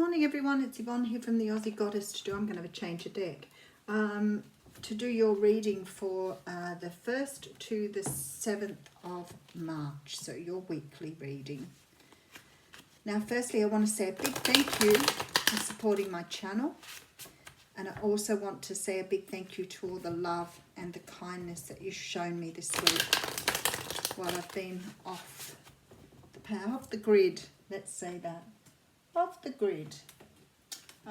morning everyone, it's Yvonne here from the Aussie Goddess to do, I'm going to have a change of deck, to do your reading for the 1st to the 7th of March, so your weekly reading. Now firstly I want to say a big thank you for supporting my channel, and I also want to say a big thank you to all the love and the kindness that you've shown me this week while I've been off the grid, let's say that. Off the grid.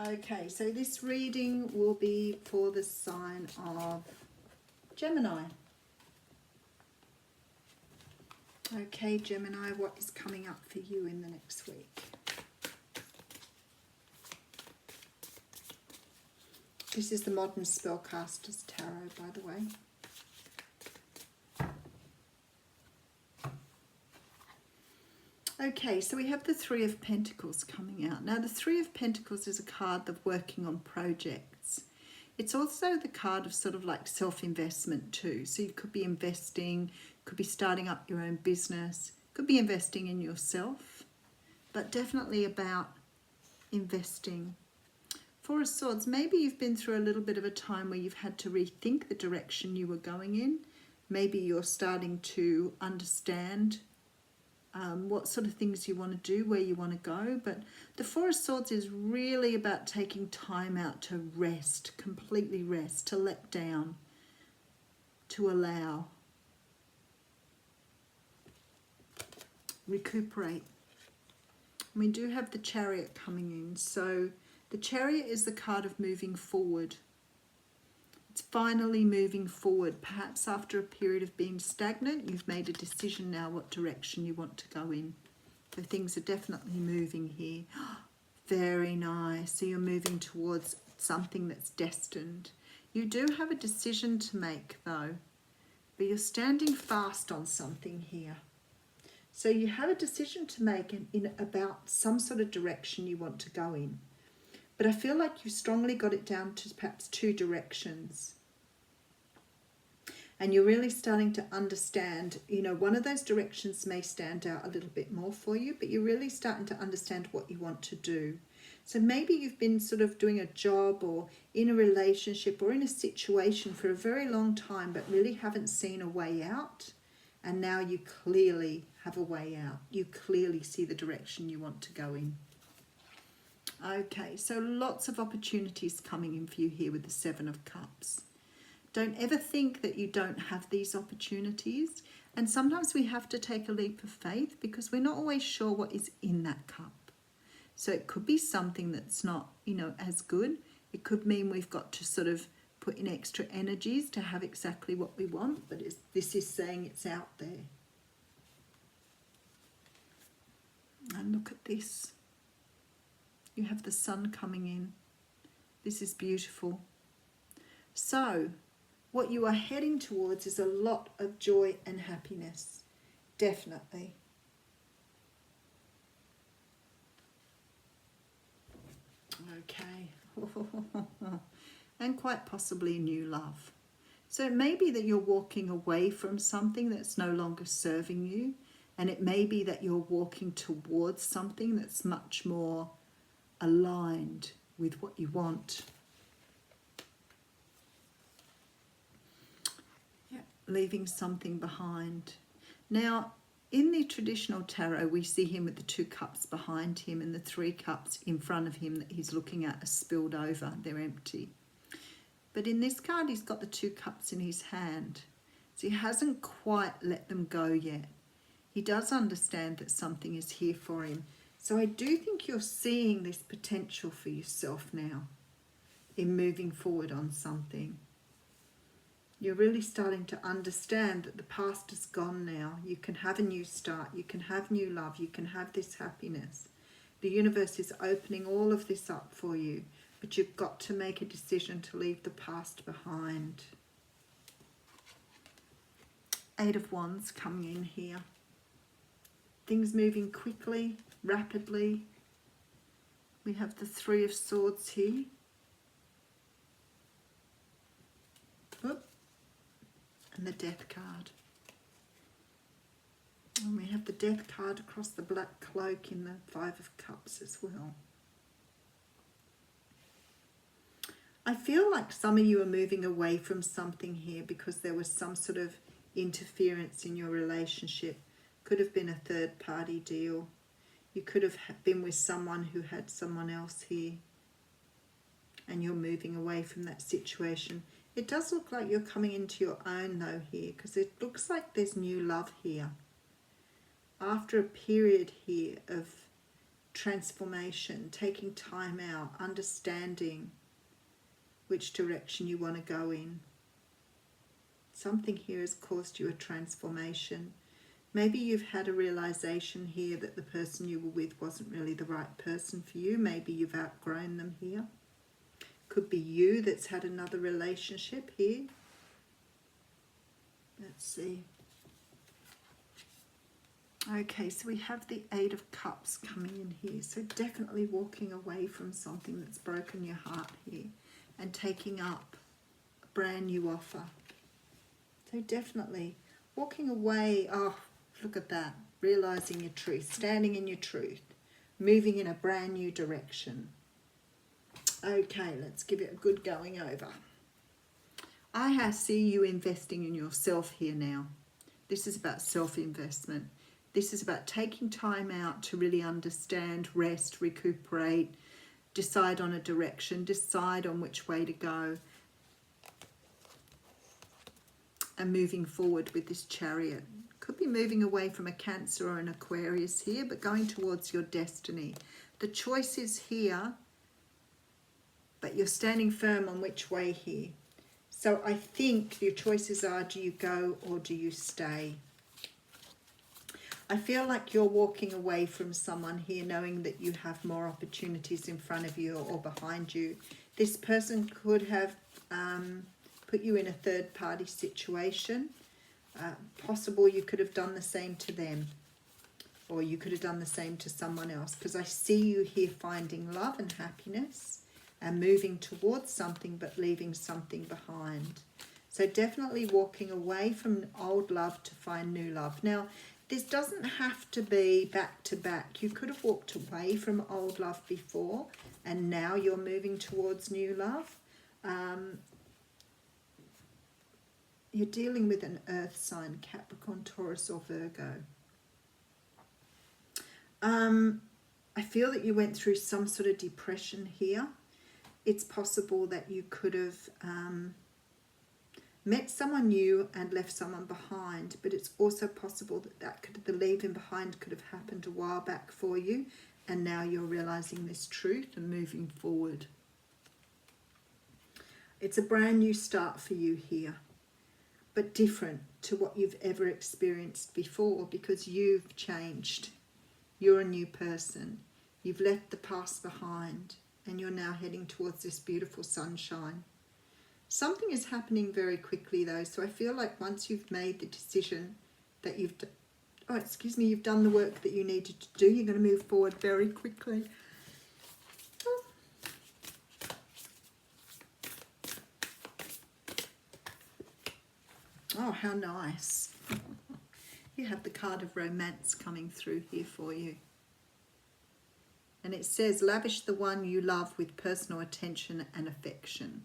Okay, so this reading will be for the sign of Gemini. Okay, Gemini, what is coming up for you in the next week? This is the Modern Spellcasters Tarot, by the way. Okay, so we have the Three of Pentacles coming out. Now, the Three of Pentacles is a card of working on projects. It's also the card of sort of like self-investment too. So you could be investing, could be starting up your own business, could be investing in yourself, but definitely about investing. Four of Swords, maybe you've been through a little bit of a time where you've had to rethink the direction you were going in. Maybe you're starting to understand what sort of things you want to do, where you want to go. But the Four of Swords is really about taking time out to rest, completely rest, to let down, to allow, recuperate. We do have the Chariot coming in. So the Chariot is the card of moving forward. It's finally moving forward. Perhaps after a period of being stagnant, you've made a decision now what direction you want to go in. So things are definitely moving here. Very nice. So you're moving towards something that's destined. You do have a decision to make though, but you're standing fast on something here. So you have a decision to make in about some sort of direction you want to go in. But I feel like you strongly got it down to perhaps two directions. And you're really starting to understand, you know, one of those directions may stand out a little bit more for you, but you're really starting to understand what you want to do. So maybe you've been sort of doing a job or in a relationship or in a situation for a very long time, but really haven't seen a way out. And now you clearly have a way out. You clearly see the direction you want to go in. Okay, so lots of opportunities coming in for you here with the Seven of Cups. Don't ever think that you don't have these opportunities. And sometimes we have to take a leap of faith because we're not always sure what is in that cup. So it could be something that's not, you know, as good. It could mean we've got to sort of put in extra energies to have exactly what we want. But this is saying it's out there. And look at this. You have the sun coming in. This is beautiful. So, what you are heading towards is a lot of joy and happiness. Definitely. Okay. And quite possibly new love. So it may be that you're walking away from something that's no longer serving you. And it may be that you're walking towards something that's much more aligned with what you want. Yeah, leaving something behind. Now, in the traditional tarot, we see him with the 2 cups behind him and the 3 cups in front of him that he's looking at are spilled over. They're empty. But in this card, he's got the 2 cups in his hand. So he hasn't quite let them go yet. He does understand that something is here for him. So I do think you're seeing this potential for yourself now in moving forward on something. You're really starting to understand that the past is gone now. You can have a new start. You can have new love. You can have this happiness. The universe is opening all of this up for you, but you've got to make a decision to leave the past behind. 8 of Wands coming in here. Things moving quickly, rapidly. We have the 3 of Swords here. Oop. And the Death card. And we have the Death card across the black cloak in the 5 of Cups as well. I feel like some of you are moving away from something here because there was some sort of interference in your relationship. Could have been a third party deal. You could have been with someone who had someone else here, and you're moving away from that situation. It does look like you're coming into your own though here, because it looks like there's new love here. After a period here of transformation, taking time out, understanding which direction you want to go in. Something here has caused you a transformation. Maybe you've had a realization here that the person you were with wasn't really the right person for you. Maybe you've outgrown them here. Could be you that's had another relationship here. Let's see. Okay, so we have the Eight of Cups coming in here. So definitely walking away from something that's broken your heart here and taking up a brand new offer. So definitely walking away. Oh, look at that. Realizing your truth, standing in your truth, moving in a brand new direction. Okay, let's give it a good going over. I see you investing in yourself here now. This is about self-investment. This is about taking time out to really understand, rest, recuperate, decide on a direction, decide on which way to go, and moving forward with this Chariot. Could be moving away from a Cancer or an Aquarius here, but going towards your destiny. The choice is here, but you're standing firm on which way here. So I think your choices are, do you go or do you stay? I feel like you're walking away from someone here knowing that you have more opportunities in front of you or behind you. This person could have put you in a third party situation. Possible you could have done the same to them, or you could have done the same to someone else, because I see you here finding love and happiness and moving towards something but leaving something behind. So definitely walking away from old love to find new love. Now, this doesn't have to be back to back. You could have walked away from old love before and now you're moving towards new love. You're dealing with an earth sign, Capricorn, Taurus or Virgo. I feel that you went through some sort of depression here. It's possible that you could have met someone new and left someone behind, but it's also possible that the leaving behind could have happened a while back for you, and now you're realizing this truth and moving forward. It's a brand new start for you here, but different to what you've ever experienced before, because you've changed. You're a new person. You've left the past behind and you're now heading towards this beautiful sunshine. Something is happening very quickly though, so I feel like once you've made the decision that you've done the work that you needed to do, you're going to move forward very quickly. Oh, how nice. You have the card of romance coming through here for you. And it says, lavish the one you love with personal attention and affection.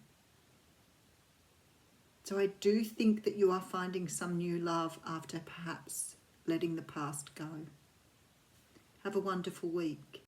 So I do think that you are finding some new love after perhaps letting the past go. Have a wonderful week.